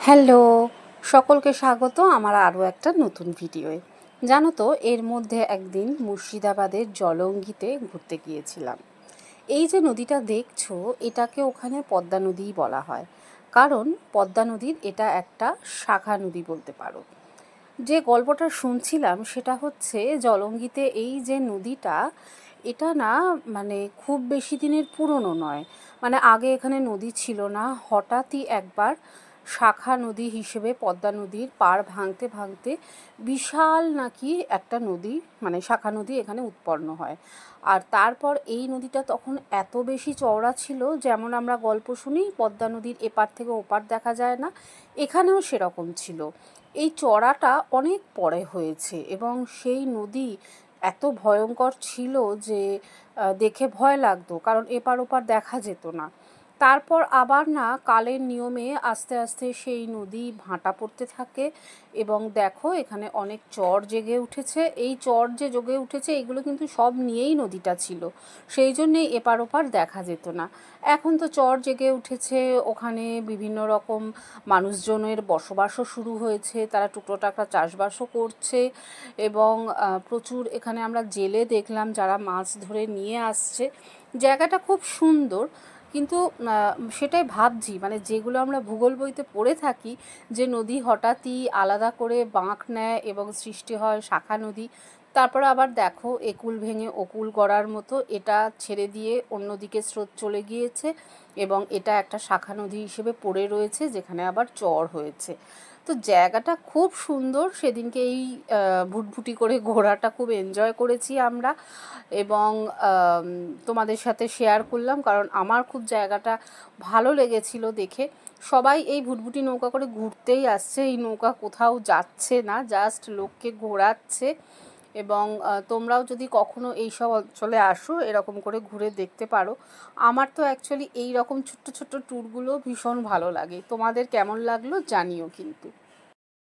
Hello, সকলকে স্বাগত আমার আরও একটা নতুন ভিডিওয়ে। জানো তো, এর মধ্যে একদিন মুর্শিদাবাদের জলঙ্গিতে ঘুরতে গিয়েছিলাম। এই যে নদীটা দেখছো, এটাকে ওখানে পদ্মা নদীই বলা হয়, কারণ পদ্মা নদীর এটা একটা শাখা নদী বলতে পারো। যে গল্পটা শুনছিলাম সেটা হচ্ছে, জলঙ্গিতে এই যে নদীটা, এটা না মানে খুব বেশি দিনের পুরনো নয়। মানে আগে এখানে নদী ছিল না, হঠাৎই একবার শাখা নদী হিসেবে পদ্মা নদীর পাড় ভাঙতে ভাঙতে বিশাল নাকি একটা নদী, মানে শাখা নদী এখানে উৎপন্ন হয়। আর তারপর এই নদীটা তখন এত বেশি চওড়া ছিল, যেমন আমরা গল্প শুনি পদ্মা নদীর এপার থেকে ওপার দেখা যায় না, এখানেও সেরকম ছিল। এই চড়াটা অনেক পরে হয়েছে এবং সেই নদী এত ভয়ঙ্কর ছিল যে দেখে ভয় লাগতো, কারণ এপার ওপার দেখা যেত না। তারপর আবার না কালের নিয়মে আস্তে আস্তে সেই নদী ভাঁটা পড়তে থাকে এবং দেখো এখানে অনেক চর জেগে উঠেছে। এই চর যে জেগে উঠেছে এগুলো কিন্তু সব নিয়েই নদীটা ছিল, সেই জন্যেই এপার ওপার দেখা যেত না। এখন তো চর জেগে উঠেছে, ওখানে বিভিন্ন রকম মানুষজনের বসবাসও শুরু হয়েছে, তারা টুকরো টাকরা চাষবাসও করছে এবং প্রচুর এখানে আমরা জেলে দেখলাম যারা মাছ ধরে নিয়ে আসছে। জায়গাটা খুব সুন্দর, কিন্তু সেটাই ভাবছি, মানে যেগুলো আমরা ভূগোল বইতে পড়ে থাকি যে নদী হঠাৎই আলাদা করে বাঁক নেয় এবং সৃষ্টি হয় শাখা নদী, তারপর আবার দেখো একুল ভেঙে ওকুল গড়ার মতো এটা ছেড়ে দিয়ে অন্যদিকে স্রোত চলে গিয়েছে এবং এটা একটা শাখা নদী হিসেবে পড়ে রয়েছে, যেখানে আবার চর হয়েছে। তো জায়গাটা খুব সুন্দর। সেদিনকে এই ভুটভুটি করে ঘোরাটা খুব এনজয় করেছি আমরা এবং তোমাদের সাথে শেয়ার করলাম, কারণ আমার খুব জায়গাটা ভালো লেগেছিল দেখে। সবাই এই ভুটভুটি নৌকা করে ঘুরতেই আসছে, এই নৌকা কোথাও যাচ্ছে না, জাস্ট লোককে ঘোরাচ্ছে। এবং তোমরাও যদি কখনো এই সব অঞ্চলে আসো এরকম করে ঘুরে দেখতে পারো। আমার তো অ্যাকচুয়ালি এই রকম ছোট্ট ছোট্ট ট্যুরগুলো ভীষণ ভালো লাগে। তোমাদের কেমন লাগলো জানিও কিন্তু।